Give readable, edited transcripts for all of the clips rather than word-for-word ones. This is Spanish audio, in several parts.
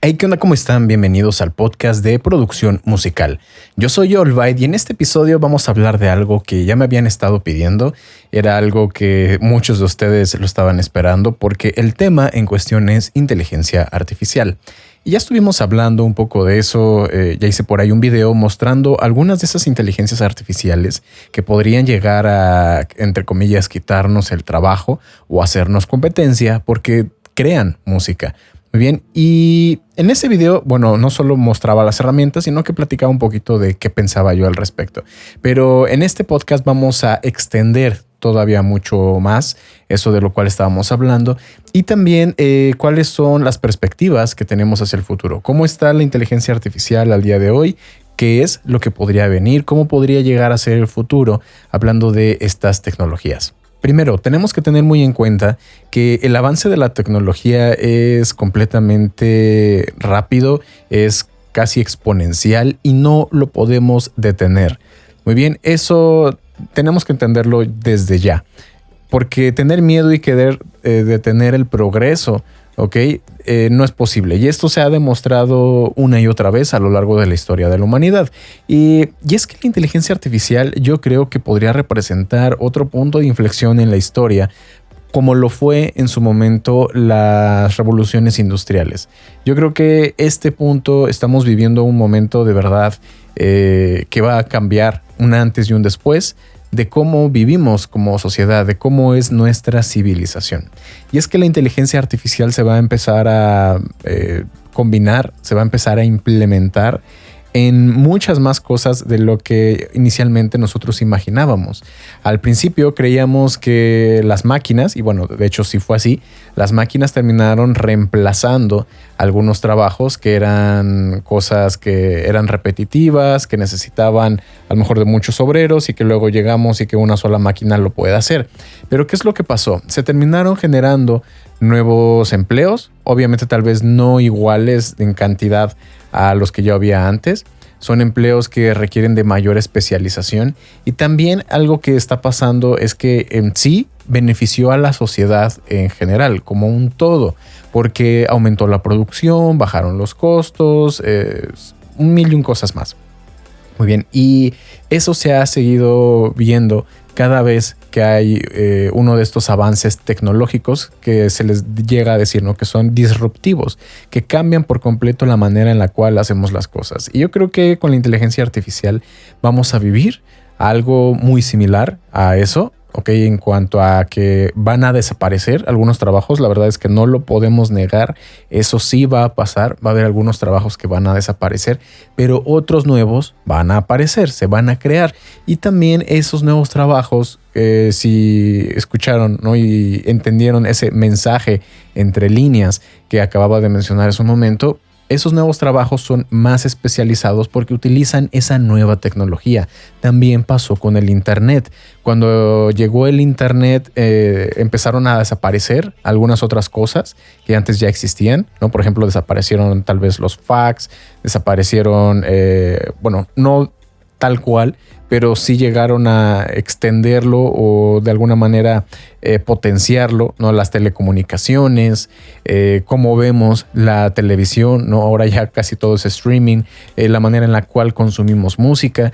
Hey, ¿qué onda? ¿Cómo están? Bienvenidos al podcast de producción musical. Yo soy Olvaid y en este episodio vamos a hablar de algo que ya me habían estado pidiendo. Era algo que muchos de ustedes lo estaban esperando porque el tema en cuestión es inteligencia artificial. Y ya estuvimos hablando un poco de eso, ya hice por ahí un video mostrando algunas de esas inteligencias artificiales que podrían llegar a, entre comillas, quitarnos el trabajo o hacernos competencia porque crean música. Muy bien, y en ese video, bueno, no solo mostraba las herramientas, sino que platicaba un poquito de qué pensaba yo al respecto. Pero en este podcast vamos a extender todavía mucho más eso de lo cual estábamos hablando y también cuáles son las perspectivas que tenemos hacia el futuro. ¿Cómo está la inteligencia artificial al día de hoy? ¿Qué es lo que podría venir? ¿Cómo podría llegar a ser el futuro hablando de estas tecnologías? Primero, tenemos que tener muy en cuenta que el avance de la tecnología es completamente rápido, es casi exponencial y no lo podemos detener. Muy bien, eso tenemos que entenderlo desde ya, porque tener miedo y querer detener el progreso, ¿ok? No es posible. Y esto se ha demostrado una y otra vez a lo largo de la historia de la humanidad. Y es que la inteligencia artificial yo creo que podría representar otro punto de inflexión en la historia, como lo fue en su momento las revoluciones industriales. Yo creo que este punto estamos viviendo un momento de verdad que va a cambiar un antes y un después de cómo vivimos como sociedad, de cómo es nuestra civilización. Y es que la inteligencia artificial se va a empezar a combinar, se va a empezar a implementar en muchas más cosas de lo que inicialmente nosotros imaginábamos. Al principio creíamos que las máquinas, y bueno, de hecho sí fue así, las máquinas terminaron reemplazando algunos trabajos que eran cosas que eran repetitivas, que necesitaban a lo mejor de muchos obreros y que luego llegamos y que una sola máquina lo puede hacer. Pero ¿qué es lo que pasó? Se terminaron generando nuevos empleos, obviamente tal vez no iguales en cantidad a los que ya había antes. Son empleos que requieren de mayor especialización y también algo que está pasando es que en sí benefició a la sociedad en general como un todo porque aumentó la producción, bajaron los costos, un millón de cosas más. Muy bien, y eso se ha seguido viendo cada vez que hay uno de estos avances tecnológicos que se les llega a decir, ¿no? Que son disruptivos, que cambian por completo la manera en la cual hacemos las cosas. Y yo creo que con la inteligencia artificial vamos a vivir algo muy similar a eso. Ok, en cuanto a que van a desaparecer algunos trabajos, la verdad es que no lo podemos negar, eso sí va a pasar, va a haber algunos trabajos que van a desaparecer, pero otros nuevos van a aparecer, se van a crear y también esos nuevos trabajos, si escucharon, ¿no? Y entendieron ese mensaje entre líneas que acababa de mencionar hace un momento, esos nuevos trabajos son más especializados porque utilizan esa nueva tecnología. También pasó con el Internet. Cuando llegó el Internet, empezaron a desaparecer algunas otras cosas que antes ya existían, ¿no? Por ejemplo, desaparecieron tal vez los fax, desaparecieron, bueno, no tal cual, pero sí llegaron a extenderlo o de alguna manera potenciarlo, ¿no? Las telecomunicaciones, cómo vemos la televisión, ¿no? Ahora ya casi todo es streaming, la manera en la cual consumimos música.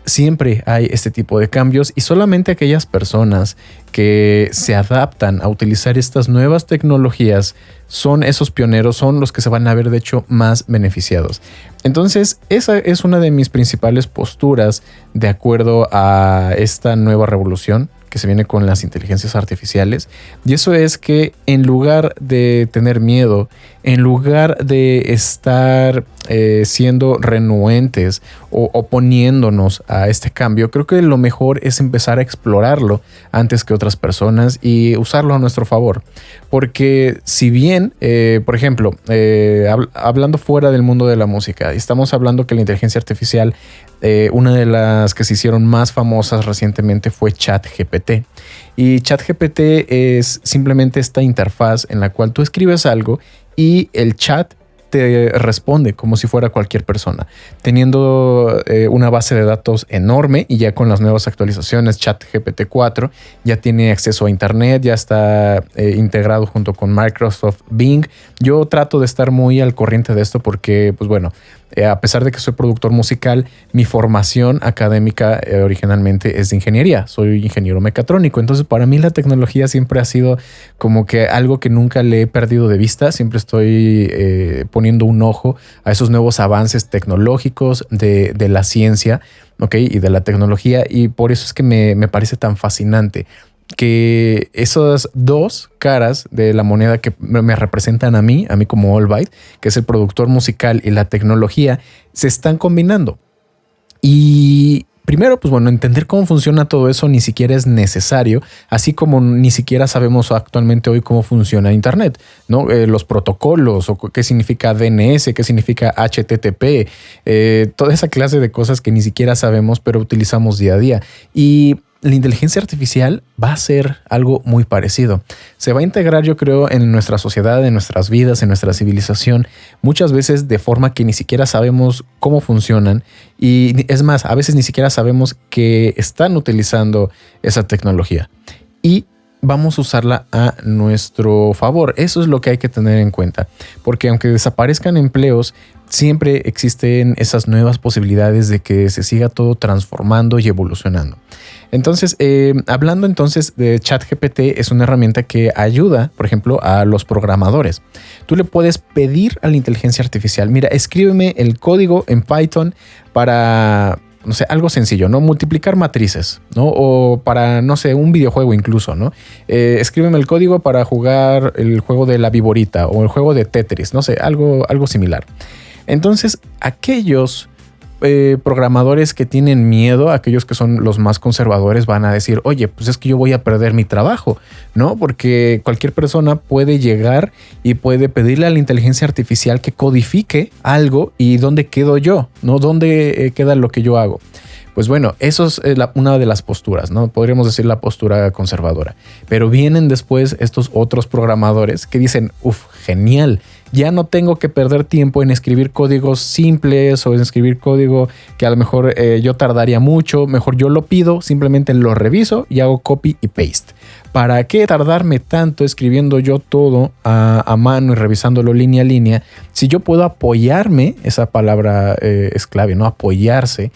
Siempre hay este tipo de cambios y solamente aquellas personas que se adaptan a utilizar estas nuevas tecnologías son esos pioneros, son los que se van a ver de hecho más beneficiados. Entonces esa es una de mis principales posturas de acuerdo a esta nueva revolución que se viene con las inteligencias artificiales, y eso es que en lugar de tener miedo, en lugar de estar siendo renuentes o oponiéndonos a este cambio, creo que lo mejor es empezar a explorarlo antes que otras personas y usarlo a nuestro favor. Porque si bien, por ejemplo, hablando fuera del mundo de la música, estamos hablando que la inteligencia artificial, una de las que se hicieron más famosas recientemente fue ChatGPT. Y ChatGPT es simplemente esta interfaz en la cual tú escribes algo y el chat te responde como si fuera cualquier persona, teniendo una base de datos enorme, y ya con las nuevas actualizaciones, ChatGPT 4 ya tiene acceso a internet, ya está integrado junto con Microsoft Bing. Yo trato de estar muy al corriente de esto porque, pues bueno, a pesar de que soy productor musical, mi formación académica originalmente es de ingeniería. Soy ingeniero mecatrónico. Entonces, para mí la tecnología siempre ha sido como que algo que nunca le he perdido de vista. Siempre estoy poniendo un ojo a esos nuevos avances tecnológicos de la ciencia, ¿ok? Y de la tecnología. Y por eso es que me parece tan fascinante que esas dos caras de la moneda que me representan a mí como Allbyte, que es el productor musical, y la tecnología, se están combinando. Y primero, pues bueno, entender cómo funciona todo eso ni siquiera es necesario, así como ni siquiera sabemos actualmente hoy cómo funciona Internet, ¿no? Los protocolos, o qué significa DNS, qué significa HTTP, toda esa clase de cosas que ni siquiera sabemos, pero utilizamos día a día. Y la inteligencia artificial va a ser algo muy parecido. Se va a integrar, yo creo, en nuestra sociedad, en nuestras vidas, en nuestra civilización, muchas veces de forma que ni siquiera sabemos cómo funcionan. Y es más, a veces ni siquiera sabemos que están utilizando esa tecnología. Y vamos a usarla a nuestro favor. Eso es lo que hay que tener en cuenta. Porque aunque desaparezcan empleos, siempre existen esas nuevas posibilidades de que se siga todo transformando y evolucionando. Entonces, hablando entonces de ChatGPT, es una herramienta que ayuda, por ejemplo, a los programadores. Tú le puedes pedir a la inteligencia artificial: mira, escríbeme el código en Python para, no sé, algo sencillo, ¿no? Multiplicar matrices, ¿no? O para, no sé, un videojuego incluso, ¿no? Escríbeme el código para jugar el juego de la viborita o el juego de Tetris, no sé, algo similar. Entonces, aquellos programadores que tienen miedo, aquellos que son los más conservadores, van a decir: oye, pues es que yo voy a perder mi trabajo, ¿no? Porque cualquier persona puede llegar y puede pedirle a la inteligencia artificial que codifique algo, y ¿dónde quedo yo? ¿No? ¿Dónde queda lo que yo hago? Pues bueno, eso es una de las posturas, ¿no? Podríamos decir la postura conservadora. Pero vienen después estos otros programadores que dicen: genial, ya no tengo que perder tiempo en escribir códigos simples o en escribir código que a lo mejor yo tardaría mucho. Mejor yo lo pido, simplemente lo reviso y hago copy y paste. ¿Para qué tardarme tanto escribiendo yo todo a mano y revisándolo línea a línea? Si yo puedo apoyarme, esa palabra es clave, ¿no? Apoyarse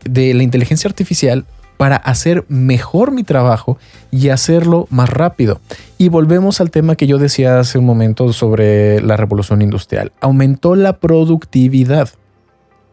de la inteligencia artificial para hacer mejor mi trabajo y hacerlo más rápido. Y volvemos al tema que yo decía hace un momento sobre la revolución industrial. Aumentó la productividad.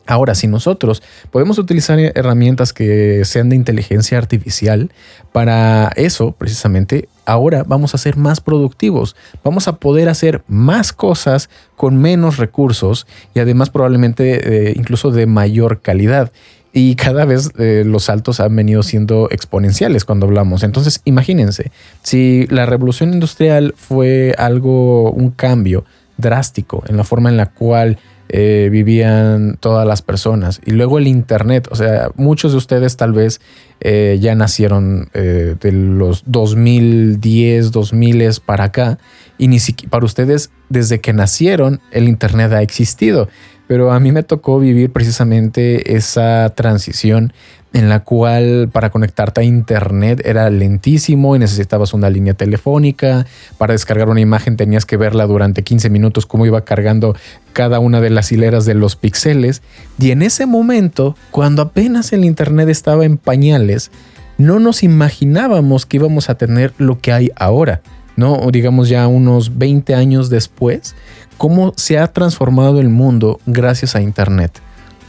Ahora, si nosotros podemos utilizar herramientas que sean de inteligencia artificial para eso, precisamente, ahora vamos a ser más productivos. Vamos a poder hacer más cosas con menos recursos y además probablemente incluso de mayor calidad. Y cada vez los saltos han venido siendo exponenciales cuando hablamos. Entonces, imagínense, si la revolución industrial fue un cambio drástico en la forma en la cual vivían todas las personas, y luego el internet, o sea, muchos de ustedes tal vez ya nacieron de los 2010, 2000 para acá, y ni siquiera para ustedes, desde que nacieron, el internet ha existido. Pero a mí me tocó vivir precisamente esa transición en la cual para conectarte a internet era lentísimo y necesitabas una línea telefónica. Para descargar una imagen tenías que verla durante 15 minutos, cómo iba cargando cada una de las hileras de los píxeles. Y en ese momento, cuando apenas el internet estaba en pañales, no nos imaginábamos que íbamos a tener lo que hay ahora, ¿no? O digamos ya unos 20 años después, cómo se ha transformado el mundo gracias a internet.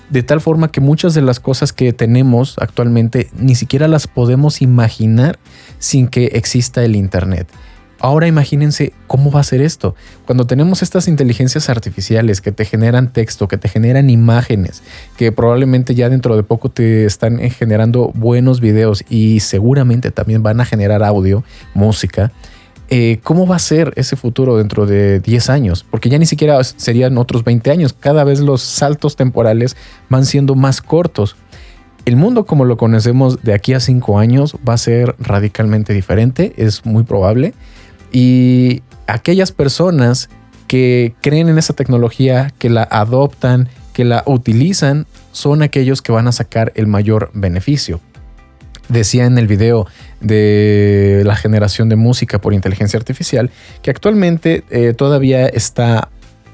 De tal forma que muchas de las cosas que tenemos actualmente ni siquiera las podemos imaginar sin que exista el internet. Ahora imagínense cómo va a ser esto. Cuando tenemos estas inteligencias artificiales que te generan texto, que te generan imágenes, que probablemente ya dentro de poco te están generando buenos videos y seguramente también van a generar audio, música. ¿Cómo va a ser ese futuro dentro de 10 años? Porque ya ni siquiera serían otros 20 años. Cada vez los saltos temporales van siendo más cortos. El mundo como lo conocemos de aquí a 5 años va a ser radicalmente diferente, es muy probable. Y aquellas personas que creen en esa tecnología, que la adoptan, que la utilizan, son aquellos que van a sacar el mayor beneficio. Decía en el video de la generación de música por inteligencia artificial que actualmente todavía está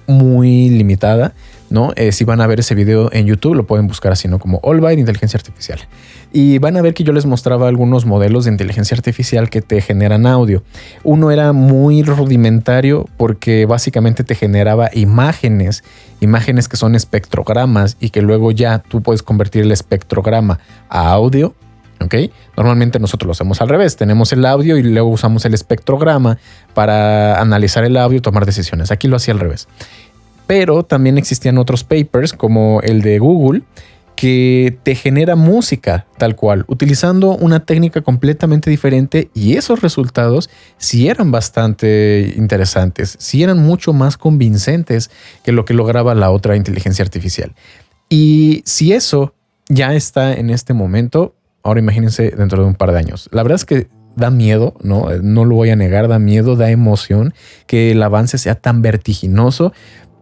muy limitada, ¿no? Si van a ver ese video en YouTube, lo pueden buscar así, ¿no? Como All Byte Inteligencia Artificial. Y van a ver que yo les mostraba algunos modelos de inteligencia artificial que te generan audio. Uno era muy rudimentario porque básicamente te generaba imágenes que son espectrogramas y que luego ya tú puedes convertir el espectrograma a audio. ¿Ok? Normalmente nosotros lo hacemos al revés. Tenemos el audio y luego usamos el espectrograma para analizar el audio y tomar decisiones. Aquí lo hacía al revés. Pero también existían otros papers como el de Google que te genera música tal cual, utilizando una técnica completamente diferente, y esos resultados sí eran bastante interesantes, sí eran mucho más convincentes que lo que lograba la otra inteligencia artificial. Y si eso ya está en este momento, ahora imagínense dentro de un par de años. La verdad es que da miedo, ¿no? No lo voy a negar, da miedo, da emoción que el avance sea tan vertiginoso,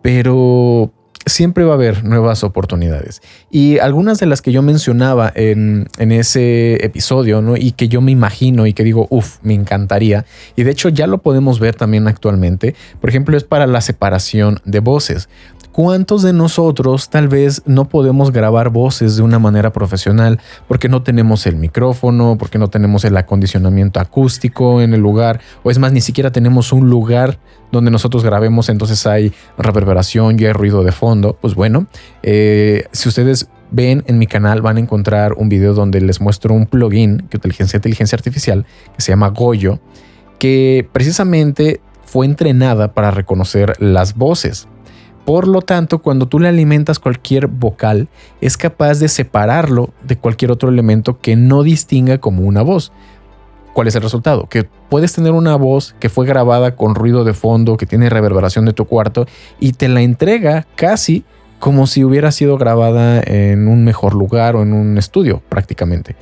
pero siempre va a haber nuevas oportunidades. Y algunas de las que yo mencionaba en ese episodio, ¿no? Y que yo me imagino y que digo, me encantaría. Y de hecho ya lo podemos ver también actualmente. Por ejemplo, es para la separación de voces. ¿Cuántos de nosotros tal vez no podemos grabar voces de una manera profesional porque no tenemos el micrófono, porque no tenemos el acondicionamiento acústico en el lugar, o es más, ni siquiera tenemos un lugar donde nosotros grabemos, entonces hay reverberación y hay ruido de fondo? Pues bueno, si ustedes ven en mi canal van a encontrar un video donde les muestro un plugin que utiliza inteligencia artificial que se llama Goyo, que precisamente fue entrenada para reconocer las voces. Por lo tanto, cuando tú le alimentas cualquier vocal, es capaz de separarlo de cualquier otro elemento que no distinga como una voz. ¿Cuál es el resultado? Que puedes tener una voz que fue grabada con ruido de fondo, que tiene reverberación de tu cuarto, y te la entrega casi como si hubiera sido grabada en un mejor lugar o en un estudio prácticamente.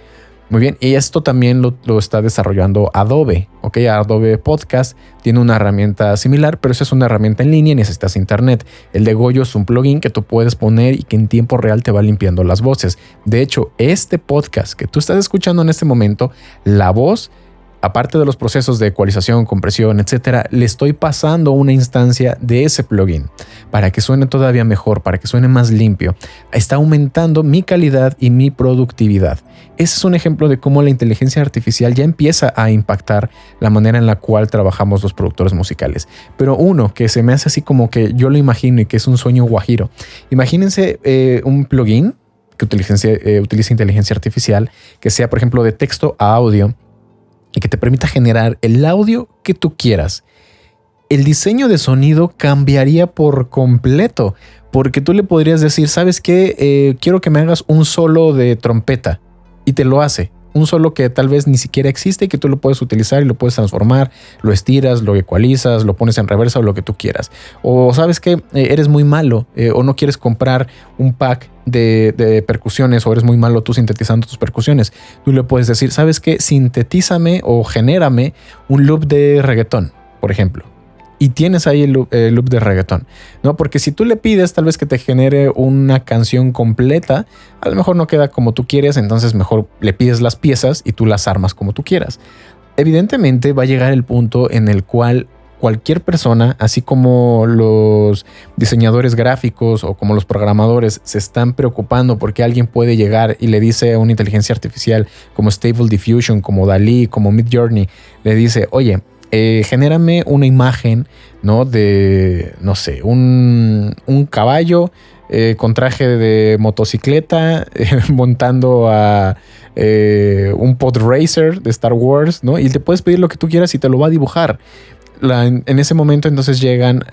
Muy bien, y esto también lo está desarrollando Adobe, ¿ok? Adobe Podcast tiene una herramienta similar, pero esa es una herramienta en línea y necesitas internet. El de Goyo es un plugin que tú puedes poner y que en tiempo real te va limpiando las voces. De hecho, este podcast que tú estás escuchando en este momento, la voz, aparte de los procesos de ecualización, compresión, etcétera, le estoy pasando una instancia de ese plugin para que suene todavía mejor, para que suene más limpio. Está aumentando mi calidad y mi productividad. Ese es un ejemplo de cómo la inteligencia artificial ya empieza a impactar la manera en la cual trabajamos los productores musicales. Pero uno que se me hace así como que yo lo imagino y que es un sueño guajiro. Imagínense un plugin que utilice inteligencia artificial, que sea, por ejemplo, de texto a audio, y que te permita generar el audio que tú quieras. El diseño de sonido cambiaría por completo, porque tú le podrías decir, ¿sabes qué? Quiero que me hagas un solo de trompeta, y te lo hace. Un solo que tal vez ni siquiera existe y que tú lo puedes utilizar y lo puedes transformar, lo estiras, lo ecualizas, lo pones en reversa o lo que tú quieras. O sabes que eres muy malo o no quieres comprar un pack de percusiones, o eres muy malo tú sintetizando tus percusiones. Tú le puedes decir, ¿sabes qué? Sintetízame o genérame un loop de reggaetón, por ejemplo. Y tienes ahí el loop de reggaetón, ¿no? Porque si tú le pides tal vez que te genere una canción completa, a lo mejor no queda como tú quieres, entonces mejor le pides las piezas y tú las armas como tú quieras. Evidentemente va a llegar el punto en el cual cualquier persona, así como los diseñadores gráficos o como los programadores, se están preocupando porque alguien puede llegar y le dice a una inteligencia artificial como Stable Diffusion, como DALL-E, como Midjourney, le dice, oye, genérame una imagen, ¿no? De, no sé, un caballo con traje de motocicleta montando a un pod racer de Star Wars, ¿no? Y te puedes pedir lo que tú quieras y te lo va a dibujar. En ese momento entonces llegan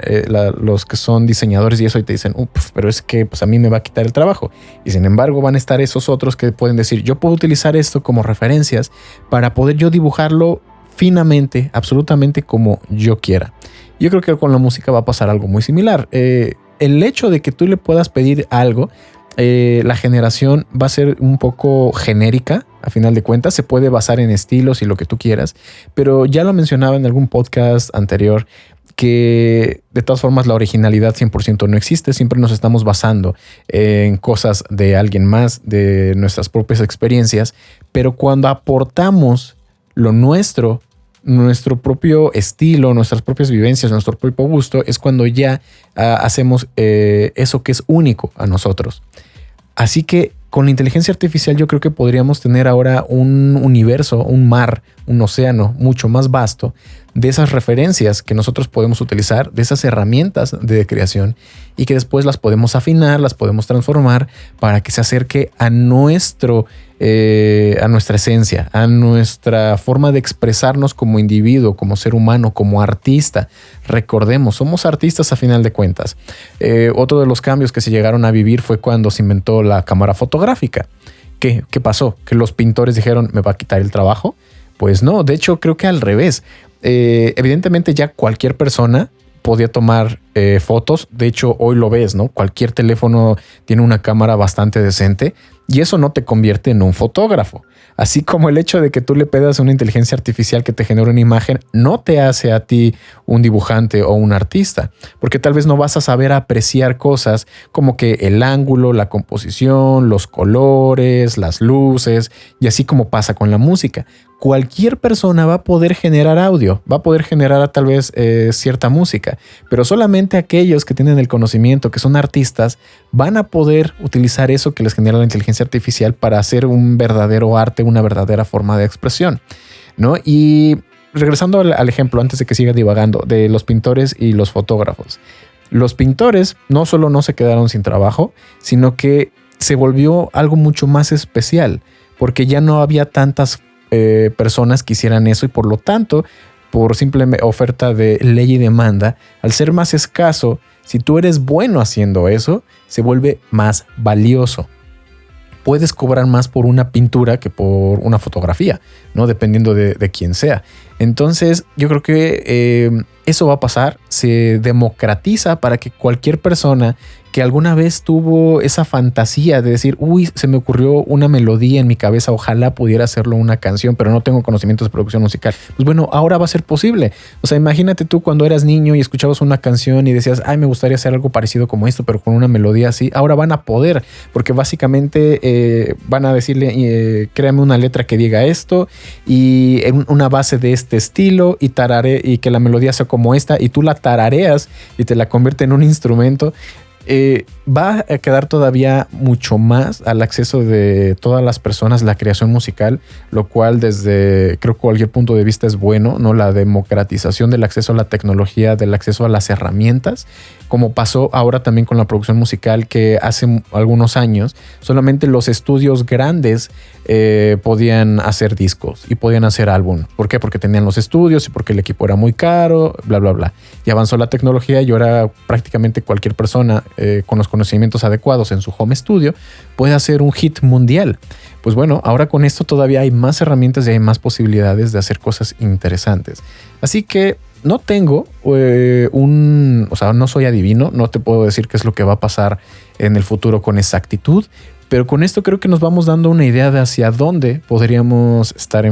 los que son diseñadores y eso y te dicen, pero es que pues a mí me va a quitar el trabajo. Y sin embargo van a estar esos otros que pueden decir, yo puedo utilizar esto como referencias para poder yo dibujarlo finamente, absolutamente como yo quiera. Yo creo que con la música va a pasar algo muy similar. El hecho de que tú le puedas pedir algo, la generación va a ser un poco genérica. A final de cuentas se puede basar en estilos y lo que tú quieras, pero ya lo mencionaba en algún podcast anterior, que de todas formas la originalidad 100% no existe, siempre nos estamos basando en cosas de alguien más, de nuestras propias experiencias, pero cuando aportamos lo nuestro propio estilo, nuestras propias vivencias, nuestro propio gusto, es cuando ya hacemos eso que es único a nosotros. Así que con la inteligencia artificial yo creo que podríamos tener ahora un universo, un mar, un océano mucho más vasto de esas referencias que nosotros podemos utilizar, de esas herramientas de creación y que después las podemos afinar, las podemos transformar para que se acerque a nuestra esencia, a nuestra forma de expresarnos como individuo, como ser humano, como artista. Recordemos, somos artistas a final de cuentas. Otro de los cambios que se llegaron a vivir fue cuando se inventó la cámara fotográfica. ¿Qué pasó? ¿Que los pintores dijeron, me va a quitar el trabajo? Pues no, de hecho creo que al revés. Evidentemente ya cualquier persona podía tomar fotos. De hecho, hoy lo ves, ¿no? Cualquier teléfono tiene una cámara bastante decente y eso no te convierte en un fotógrafo. Así como el hecho de que tú le pedas a una inteligencia artificial que te genere una imagen no te hace a ti un dibujante o un artista, porque tal vez no vas a saber apreciar cosas como que el ángulo, la composición, los colores, las luces y así como pasa con la música. Cualquier persona va a poder generar audio, va a poder generar tal vez cierta música, pero solamente aquellos que tienen el conocimiento, que son artistas, van a poder utilizar eso que les genera la inteligencia artificial para hacer un verdadero arte, una verdadera forma de expresión, ¿no? Y regresando al ejemplo, antes de que siga divagando, de los pintores y los fotógrafos. Los pintores no solo no se quedaron sin trabajo, sino que se volvió algo mucho más especial, porque ya no había tantas personas que hicieran eso y por lo tanto, por simple oferta de ley y demanda, al ser más escaso, si tú eres bueno haciendo eso, se vuelve más valioso. Puedes cobrar más por una pintura que por una fotografía, ¿no? Dependiendo de quién sea. Entonces, yo creo que eso va a pasar. Se democratiza para que cualquier persona que alguna vez tuvo esa fantasía de decir, uy, se me ocurrió una melodía en mi cabeza, ojalá pudiera hacerlo una canción, pero no tengo conocimientos de producción musical. Pues bueno, ahora va a ser posible. O sea, imagínate tú cuando eras niño y escuchabas una canción y decías, ay, me gustaría hacer algo parecido como esto, pero con una melodía así. Ahora van a poder, porque básicamente van a decirle, créame una letra que diga esto y una base de este estilo y y que la melodía sea como esta y tú la tarareas y te la convierte en un instrumento. Va a quedar todavía mucho más al acceso de todas las personas la creación musical, lo cual desde creo que cualquier punto de vista es bueno, ¿no? La democratización del acceso a la tecnología, del acceso a las herramientas, como pasó ahora también con la producción musical, que hace algunos años solamente los estudios grandes podían hacer discos y podían hacer álbum. ¿Por qué? Porque tenían los estudios y porque el equipo era muy caro, bla, bla, bla. Y avanzó la tecnología y ahora prácticamente cualquier persona con los conocimientos adecuados en su home studio puede hacer un hit mundial. Pues bueno, ahora con esto todavía hay más herramientas y hay más posibilidades de hacer cosas interesantes. Así que no tengo o sea, no soy adivino, no te puedo decir qué es lo que va a pasar en el futuro con exactitud, pero con esto creo que nos vamos dando una idea de hacia dónde podríamos estar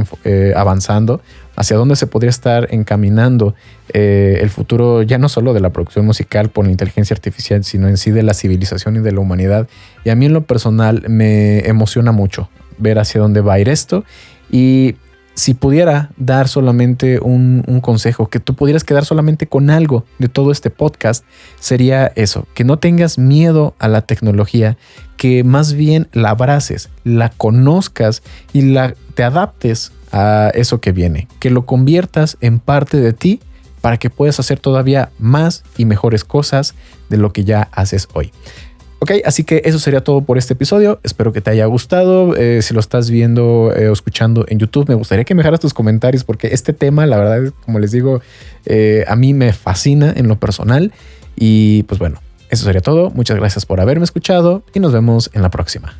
avanzando, hacia dónde se podría estar encaminando el futuro, ya no solo de la producción musical por la inteligencia artificial, sino en sí de la civilización y de la humanidad. Y a mí en lo personal me emociona mucho ver hacia dónde va a ir esto. Y si pudiera dar solamente un consejo, que tú pudieras quedar solamente con algo de todo este podcast, sería eso, que no tengas miedo a la tecnología, que más bien la abraces, la conozcas y te adaptes a eso que viene, que lo conviertas en parte de ti para que puedas hacer todavía más y mejores cosas de lo que ya haces hoy. Ok, así que eso sería todo por este episodio. Espero que te haya gustado. Si lo estás viendo o escuchando en YouTube, me gustaría que me dejaras tus comentarios porque este tema, la verdad, como les digo, a mí me fascina en lo personal. Y pues bueno, eso sería todo. Muchas gracias por haberme escuchado y nos vemos en la próxima.